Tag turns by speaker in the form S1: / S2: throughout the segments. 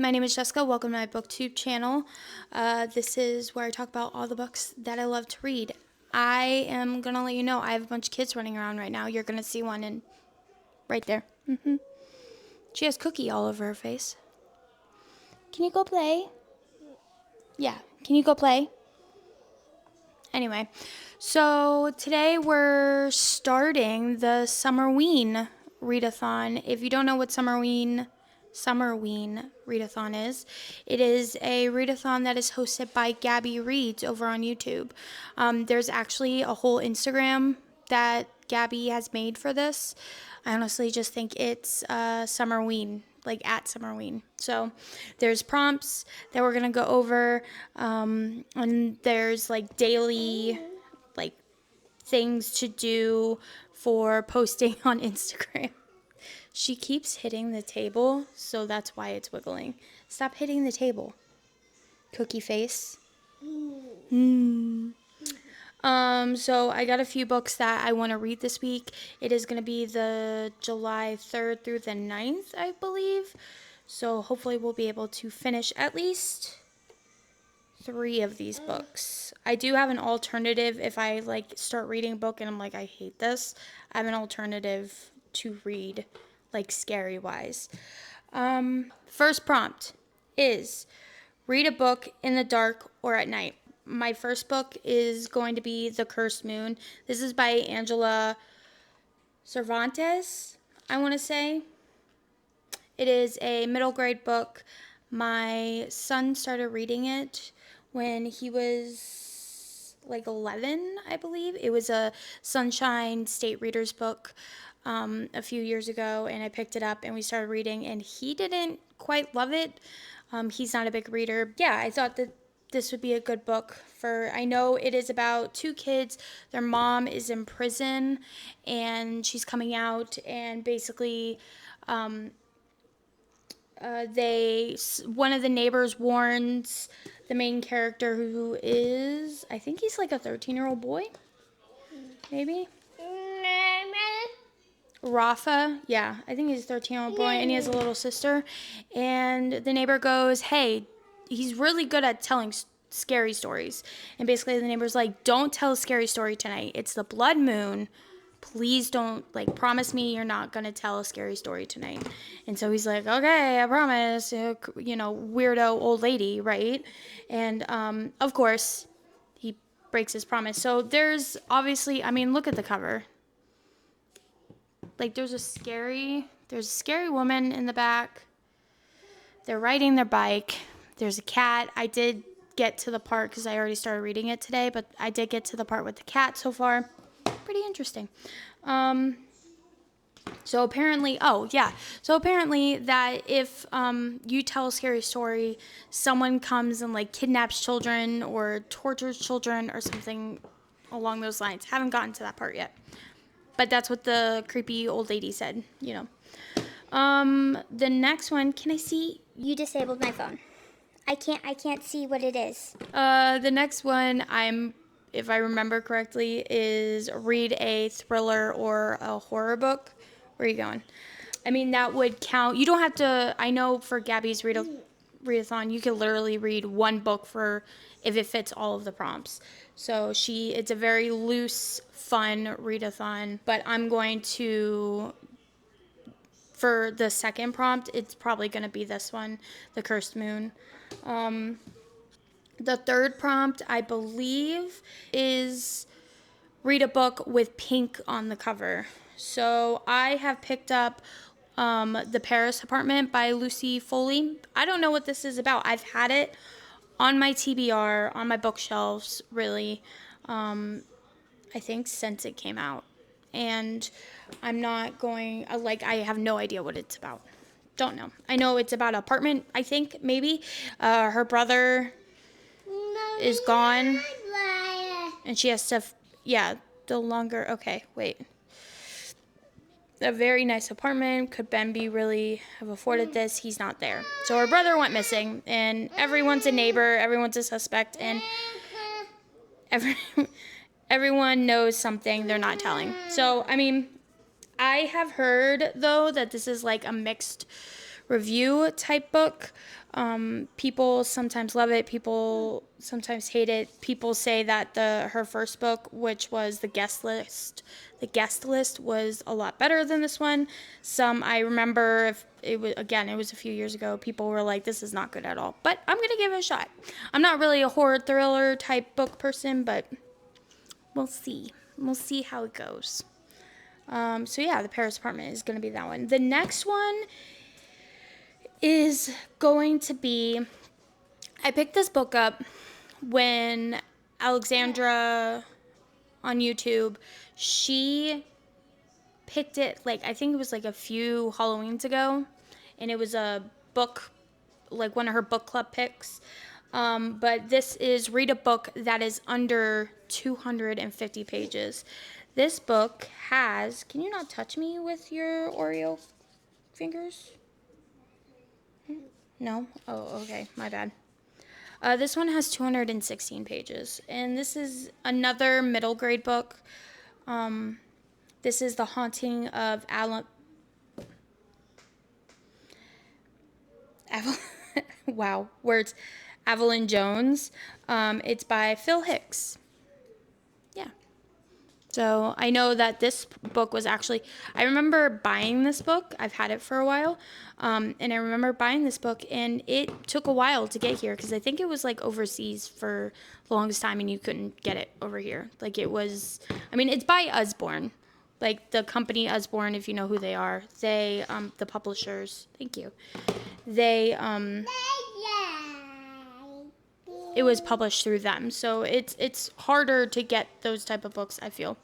S1: my name is Jessica. Welcome to my BookTube channel. This is where I talk about all the books that I love to read. I am going to let you know I have a bunch of kids running around right now. You're going to see one right there. She has cookie all over her face. Can you go play? Yeah, can you go play? Anyway, so today we're starting the Summerween readathon. If you don't know what Summerween readathon is, it is a readathon that is hosted by Gabby Reads over on YouTube. There's actually a whole Instagram that Gabby has made for this. I honestly just think it's Summerween, like at Summerween. So there's prompts that we're gonna go over, and there's like daily like things to do for posting on Instagram. She keeps hitting the table, so that's why it's wiggling. Stop hitting the table, cookie face. So I got a few books that I want to read this week. It is going to be the July 3rd through the 9th, I believe. So hopefully we'll be able to finish at least 3 of these books. I do have an alternative if I like start reading a book and I'm like, I hate this. I have an alternative to read, like scary wise. First prompt is read a book in the dark or at night. My first book is going to be The Cursed Moon. This is by Angela Cervantes, I want to say. It is a middle grade book. My son started reading it when he was like 11, I believe. It was a Sunshine State Readers book a few years ago, and I picked it up and we started reading, and he didn't quite love it. He's not a big reader. Yeah, I thought that this would be a good book for, I know it is about 2 kids. Their mom is in prison and she's coming out, and basically one of the neighbors warns the main character, who is, I think he's like a 13-year-old boy, maybe? Rafa, yeah, I think he's a 13-year-old boy, and he has a little sister. And the neighbor goes, hey, he's really good at telling scary stories. And basically the neighbor's like, don't tell a scary story tonight. It's the blood moon. Please don't, like, promise me you're not going to tell a scary story tonight. And so he's like, okay, I promise, you know, weirdo old lady, right? And, of course, he breaks his promise. So there's obviously, I mean, look at the cover. Like, there's a scary woman in the back. They're riding their bike. There's a cat. I did get to the part, because I already started reading it today, but I did get to the part with the cat so far. Pretty interesting. So apparently that if you tell a scary story, someone comes and like kidnaps children or tortures children or something along those lines. Haven't gotten to that part yet. But that's what the creepy old lady said, you know. The next one, can I see?
S2: You disabled my phone. I can't see what it is.
S1: The next one, if I remember correctly, is read a thriller or a horror book. Where are you going? I mean, that would count. You don't have to, I know for Gabby's readathon, you can literally read one book for if it fits all of the prompts. So it's a very loose, fun readathon, but I'm going to, for the second prompt, it's probably going to be this one, The Cursed Moon. The third prompt, I believe, is read a book with pink on the cover. So I have picked up The Paris Apartment by Lucy Foley. I don't know what this is about. I've had it on my TBR, on my bookshelves, really, I think since it came out. And I'm not going, I have no idea what it's about. Don't know. I know it's about an apartment, I think, maybe. Her brother is gone, and she has to, okay, wait. A very nice apartment. Could Ben be really have afforded this? He's not there. So her brother went missing, and everyone's a neighbor, everyone's a suspect, and everyone knows something they're not telling. So, I mean, I have heard, though, that this is like a mixed review type book. People sometimes love it. People sometimes hate it. People say that her first book, which was the guest list was a lot better than this one. I remember if it was a few years ago. People were like, "This is not good at all." But I'm gonna give it a shot. I'm not really a horror thriller type book person, but we'll see. We'll see how it goes. So yeah, the Paris Apartment is gonna be that one. The next one is going to be, I picked this book up when Alexandra on YouTube, she picked it, like, I think it was like a few Halloweens ago, and it was a book, like one of her book club picks. But this is read a book that is under 250 pages. This book has, can you not touch me with your Oreo fingers? No? Oh, okay. My bad. This one has 216 pages, and this is another middle grade book. This is The Haunting of wow, words. Evelyn Jones. It's by Phil Hicks. Yeah. So I know that this book was actually, I remember buying this book. I've had it for a while. And I remember buying this book, and it took a while to get here because I think it was like overseas for the longest time and you couldn't get it over here. Like it was, I mean, it's by Usborne. Like the company Usborne, if you know who they are. They, the publishers, thank you. They, it was published through them. So it's harder to get those type of books, I feel.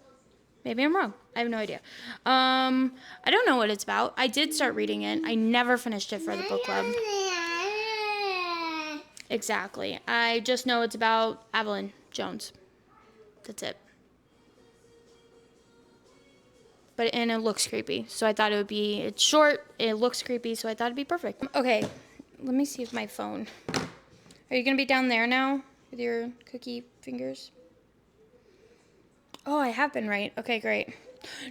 S1: Maybe I'm wrong. I have no idea. I don't know what it's about. I did start reading it. I never finished it for the book club. Exactly. I just know it's about Evelyn Jones. That's it. And it looks creepy. So I thought it's short, it looks creepy, so I thought it'd be perfect. Okay, let me see if my phone. Are you gonna be down there now with your cookie fingers? Oh, I have been right. Okay, great.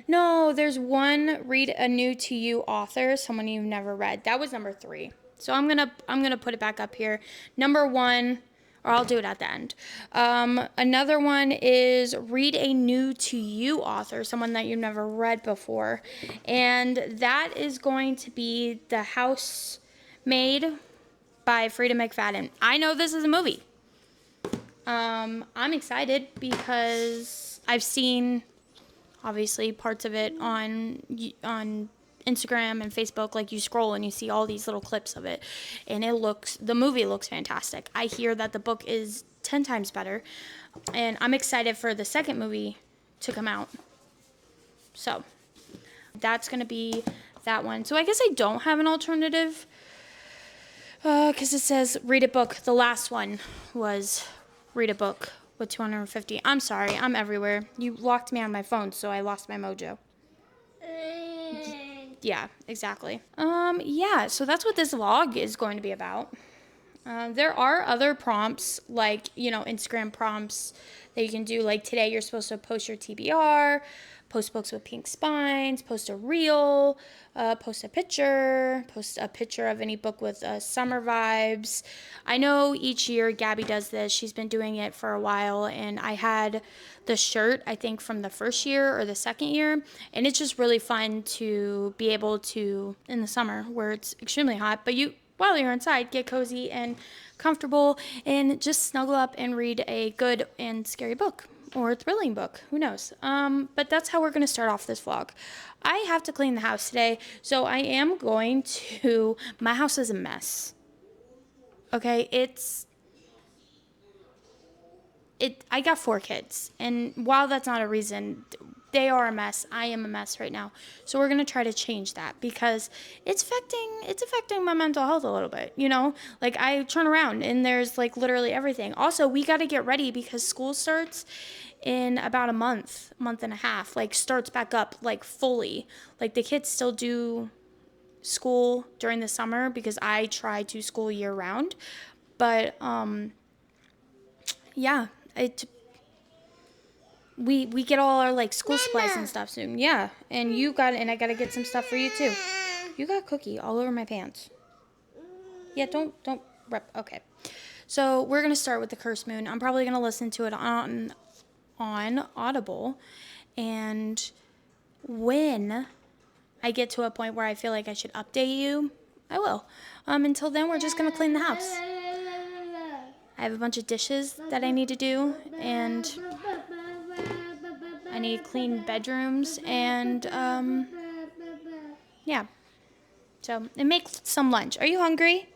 S1: No, there's one read a new to you author, someone you've never read. That was number 3. So I'm gonna put it back up here. Number 1, or I'll do it at the end. Another one is read a new to you author, someone that you've never read before, and that is going to be The Housemaid by Frida McFadden. I know this is a movie. I'm excited because I've seen, obviously, parts of it on Instagram and Facebook. Like, you scroll and you see all these little clips of it, and the movie looks fantastic. I hear that the book is 10 times better, and I'm excited for the second movie to come out. So that's gonna be that one. So I guess I don't have an alternative because it says read a book. The last one was read a book with 250. I'm sorry, I'm everywhere. You locked me on my phone, so I lost my mojo. Yeah, exactly. Yeah, so that's what this vlog is going to be about. There are other prompts, like, Instagram prompts that you can do. Like today, you're supposed to post your TBR, post books with pink spines, post a reel, post a picture of any book with summer vibes. I know each year Gabby does this. She's been doing it for a while, and I had the shirt, I think, from the first year or the second year, and it's just really fun to be able to, in the summer where it's extremely hot, but while you're inside, get cozy and comfortable and just snuggle up and read a good and scary book or a thrilling book. Who knows? But that's how we're going to start off this vlog. I have to clean the house today, so I am going to... My house is a mess. Okay, I got 4 kids, and while that's not a reason, they are a mess. I am a mess right now. So we're going to try to change that because it's affecting my mental health a little bit, Like, I turn around and there's like literally everything. Also, we got to get ready because school starts in about a month and a half, like starts back up like fully. Like the kids still do school during the summer because I try to school year round. But yeah, we get all our like school supplies and stuff soon. Yeah, and I gotta get some stuff for you too. You got cookie all over my pants. Yeah, don't rep. Okay. So we're gonna start with the Cursed Moon. I'm probably gonna listen to it on Audible, and when I get to a point where I feel like I should update you, I will. Until then, we're just gonna clean the house. I have a bunch of dishes that I need to do, and I need to clean bedrooms, and yeah. So, and make some lunch. Are you hungry?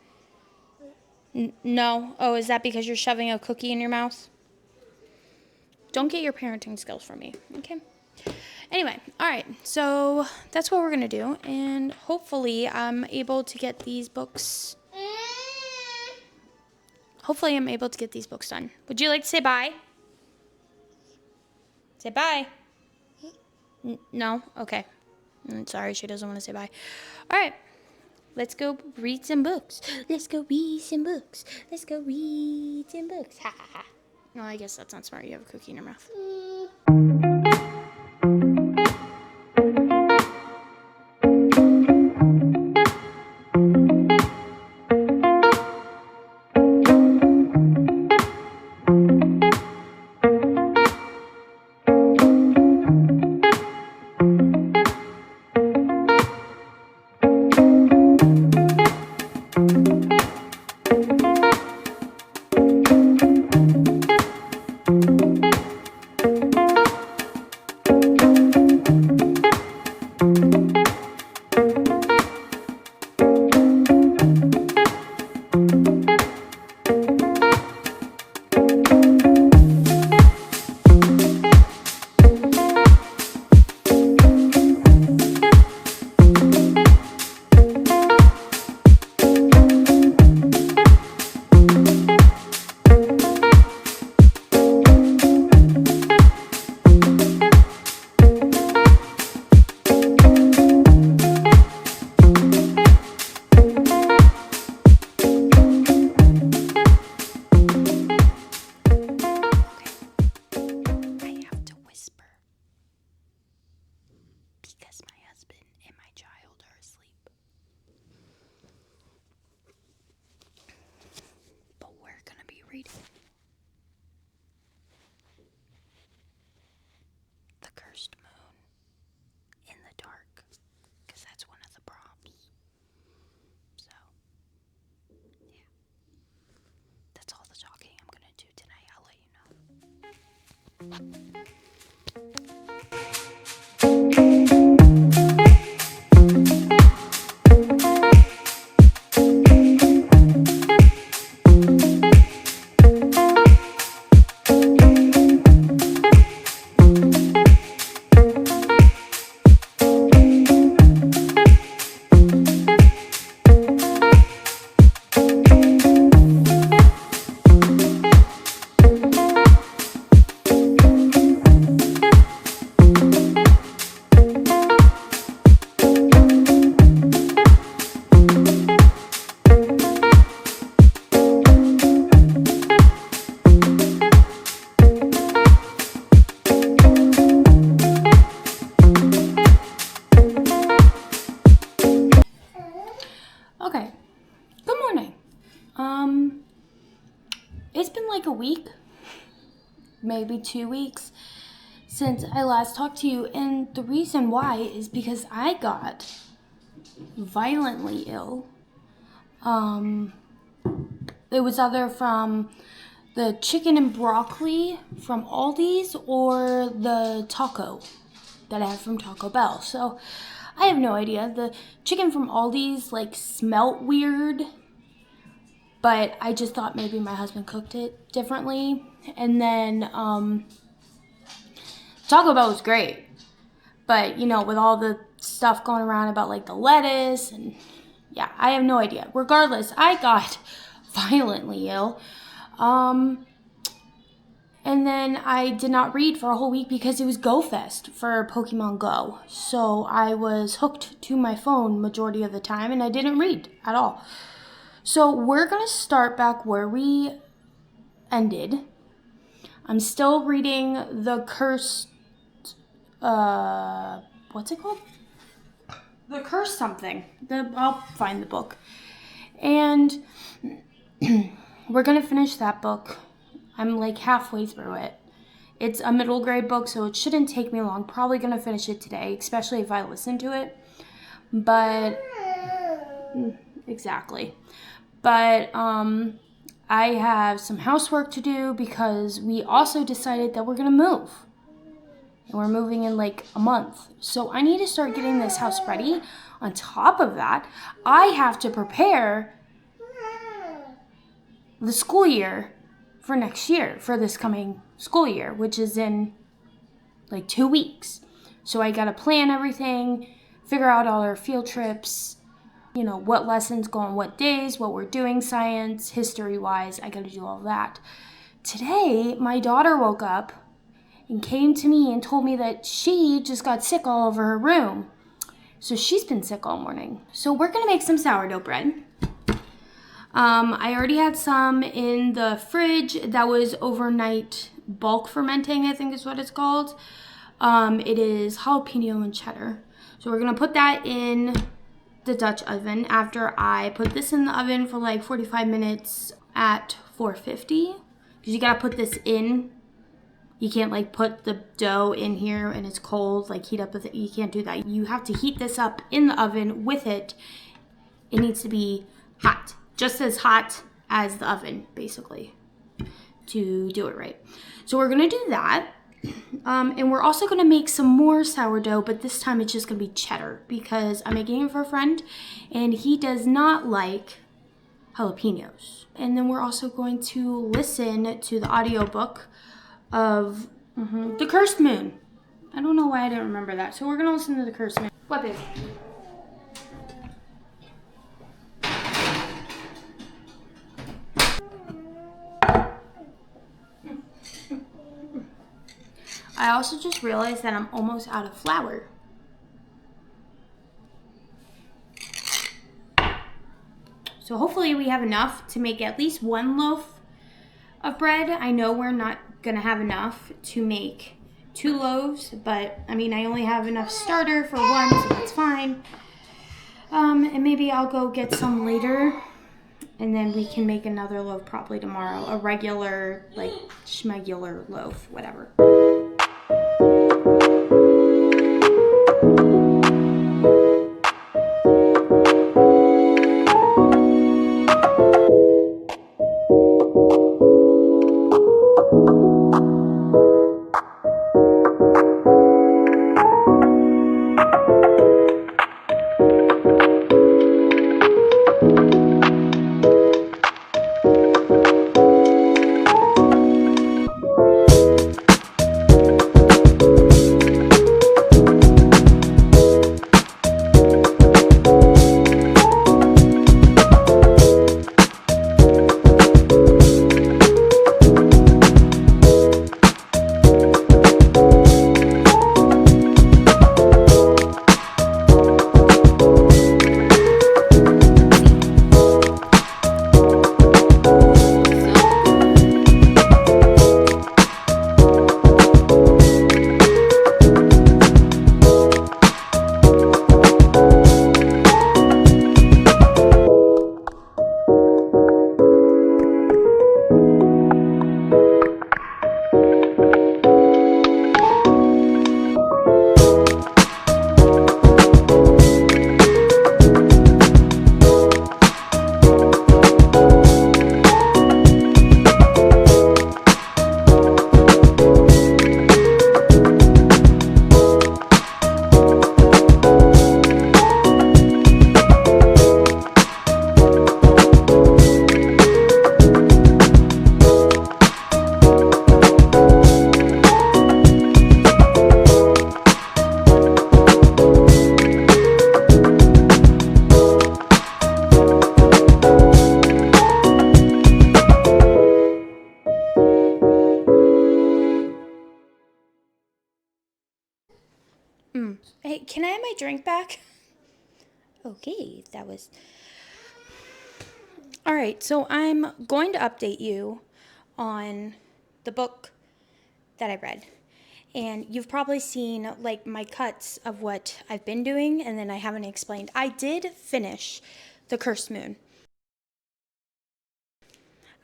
S1: No. Oh, is that because you're shoving a cookie in your mouth? Don't get your parenting skills from me, okay? Anyway, all right. So that's what we're gonna do, and hopefully I'm able to get these books. Hopefully I'm able to get these books done. Would you like to say bye? Say bye. No? Okay. Sorry, she doesn't want to say bye. All right. Let's go read some books. Let's go read some books. Let's go read some books. Ha ha ha. No, I guess that's not smart. You have a cookie in your mouth. Because my husband and my child are asleep. But we're going to be reading The Cursed Moon in the Dark, because that's one of the prompts. So, yeah. That's all the talking I'm going to do tonight. I'll let you know. Okay. Good morning. It's been like a week, maybe 2 weeks since I last talked to you, and the reason why is because I got violently ill. It was either from the chicken and broccoli from Aldi's or the taco that I had from Taco Bell. So I have no idea. The chicken from Aldi's like smelt weird, but I just thought maybe my husband cooked it differently. And then Taco Bell was great, but you know, with all the stuff going around about like the lettuce and yeah, I have no idea. Regardless, I got violently ill. And then I did not read for a whole week because it was Go Fest for Pokemon Go. So I was hooked to my phone majority of the time and I didn't read at all. So we're going to start back where we ended. I'm still reading The Cursed, what's it called? The Cursed something. I'll find the book. And we're going to finish that book. I'm like halfway through it. It's a middle grade book, so it shouldn't take me long. Probably going to finish it today, especially if I listen to it. But, exactly. But I have some housework to do because we also decided that we're going to move. And we're moving in like a month. So I need to start getting this house ready. On top of that, I have to prepare the school year for next year, for this coming school year, which is in like 2 weeks. So I got to plan everything, figure out all our field trips, you know, what lessons go on what days, what we're doing science, history-wise. I got to do all that. Today, my daughter woke up and came to me and told me that she just got sick all over her room. So she's been sick all morning. So we're going to make some sourdough bread. I already had some in the fridge that was overnight bulk fermenting, I think is what it's called. It is jalapeno and cheddar. So we're going to put that in the Dutch oven after I put this in the oven for like 45 minutes at 450. Because you got to put this in. You can't like put the dough in here and it's cold, like heat up with it. You can't do that. You have to heat this up in the oven with it. It needs to be hot. Just as hot as the oven, basically, to do it right. So we're going to do that. And we're also going to make some more sourdough, but this time it's just going to be cheddar because I'm making it for a friend, and he does not like jalapenos. And then we're also going to listen to the audiobook of The Cursed Moon. I don't know why I didn't remember that. So we're going to listen to The Cursed Moon. What, babe? I also just realized that I'm almost out of flour. So hopefully we have enough to make at least one loaf of bread. I know we're not gonna have enough to make 2 loaves, but I mean, I only have enough starter for 1, so that's fine. And maybe I'll go get some later, and then we can make another loaf probably tomorrow. A regular, like, schmegular loaf, whatever. Hey, can I have my drink back? Okay, that was... All right, so I'm going to update you on the book that I read. And you've probably seen like my cuts of what I've been doing, and then I haven't explained. I did finish The Cursed Moon.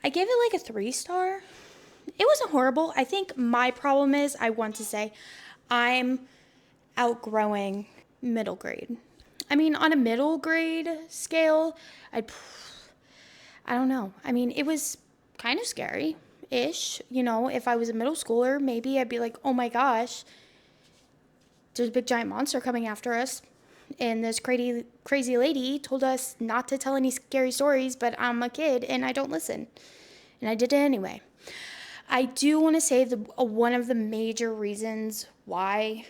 S1: I gave it like a 3-star. It wasn't horrible. I think my problem is, I want to say, I'm outgrowing middle grade. I mean, on a middle grade scale, I don't know. I mean, it was kind of scary-ish. You know, if I was a middle schooler, maybe I'd be like, oh my gosh, there's a big giant monster coming after us. And this crazy lady told us not to tell any scary stories, but I'm a kid and I don't listen. And I did it anyway. I do want to say one of the major reasons why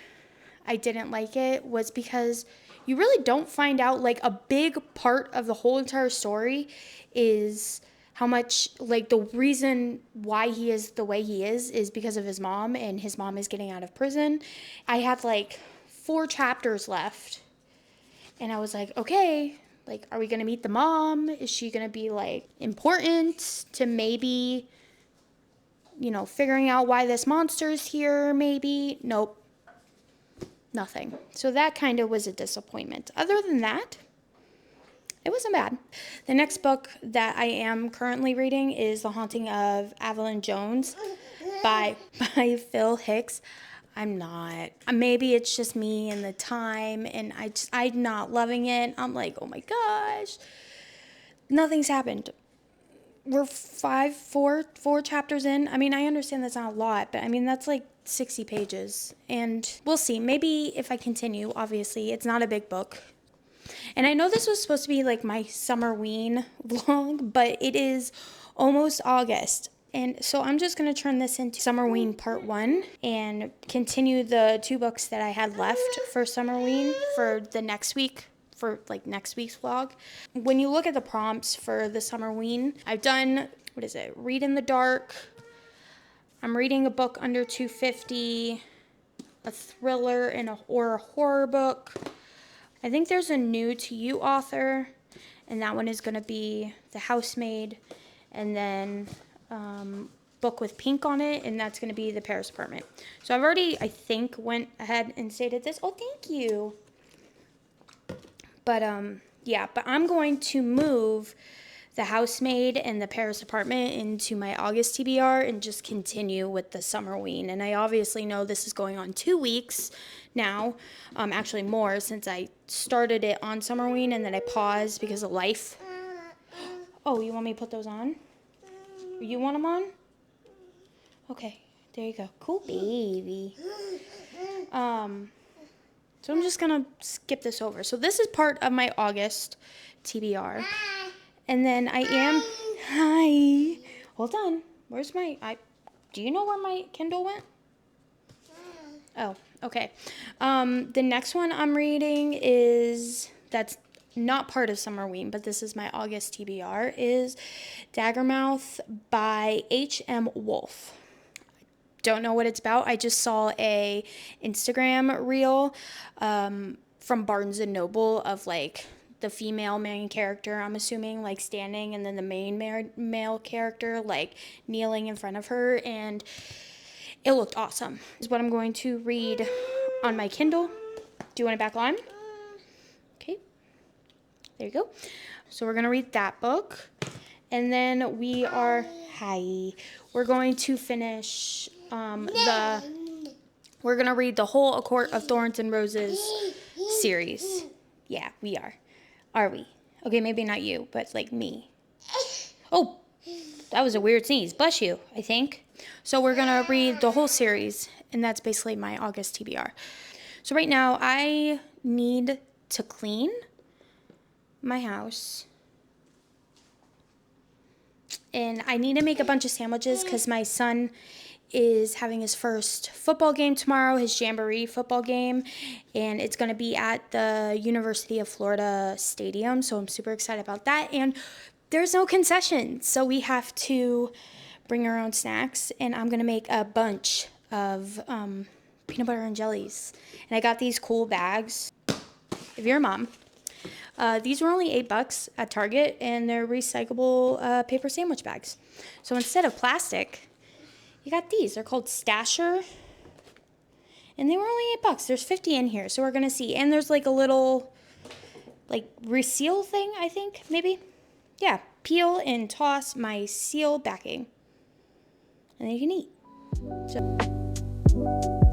S1: I didn't like it was because you really don't find out, like, a big part of the whole entire story is how much, like, the reason why he is the way he is because of his mom, and his mom is getting out of prison. I had like 4 chapters left, and I was like, okay, like, are we going to meet the mom? Is she going to be, like, important to maybe, you know, figuring out why this monster's here, maybe? Nope. Nothing. So that kind of was a disappointment. Other than that, it wasn't bad. The next book that I am currently reading is The Haunting of Evelyn Jones by Phil Hicks. I'm not. Maybe it's just me and the time, and I'm not loving it. I'm like, oh my gosh, nothing's happened. We're four chapters in. I mean, I understand that's not a lot, but I mean, that's like 60 pages. And we'll see. Maybe if I continue, obviously, it's not a big book. And I know this was supposed to be like my Summerween vlog, but it is almost August. And so I'm just going to turn this into Summerween Part 1 and continue the 2 books that I had left for Summerween for the next week, for like next week's vlog. When you look at the prompts for the Summerween, I've done, Read in the Dark. I'm reading a book under 250, a thriller or a horror book. I think there's a new to you author, and that one is going to be The Housemaid, and then book with pink on it, and that's going to be The Paris Apartment. So I've already, I think, went ahead and stated this. Oh, thank you. But yeah, but I'm going to move The Housemaid and The Paris Apartment into my August TBR and just continue with the Summerween. And I obviously know this is going on 2 weeks now, actually more, since I started it on Summerween and then I paused because of life. Oh, you want me to put those on? You want them on? Okay, there you go. Cool baby. So I'm just gonna skip this over. So this is part of my August TBR. And then I am, hi, hold on. Where's do you know where my Kindle went? Oh, okay. The next one I'm reading that's not part of Summerween, but this is my August TBR, is Daggermouth by H.M. Wolf. Don't know what it's about. I just saw a Instagram reel from Barnes and Noble of like the female main character, I'm assuming, like standing, and then the main male character like kneeling in front of her, and it looked awesome. This is what I'm going to read on my Kindle. Do you want it back on? Okay, there you go. So we're gonna read that book, and then we're going to finish we're gonna read the whole A Court of Thorns and Roses series. Yeah, we are we? Okay, maybe not you, but like me. Oh, that was a weird sneeze. Bless you, I think. So we're gonna read the whole series, and that's basically my August TBR. So right now I need to clean my house, and I need to make a bunch of sandwiches because my son is having his first football game tomorrow, his Jamboree football game, and it's going to be at the University of Florida Stadium, so I'm super excited about that. And there's no concessions, so we have to bring our own snacks, and I'm going to make a bunch of peanut butter and jellies. And I got these cool bags. If you're a mom, these were only $8 at Target, and they're recyclable paper sandwich bags. So instead of plastic, you got these. They're called Stasher, and they were only $8. There's 50 in here, so we're gonna see. And there's like a little like reseal thing, I think, maybe. Yeah, peel and toss my seal backing. And then you can eat. So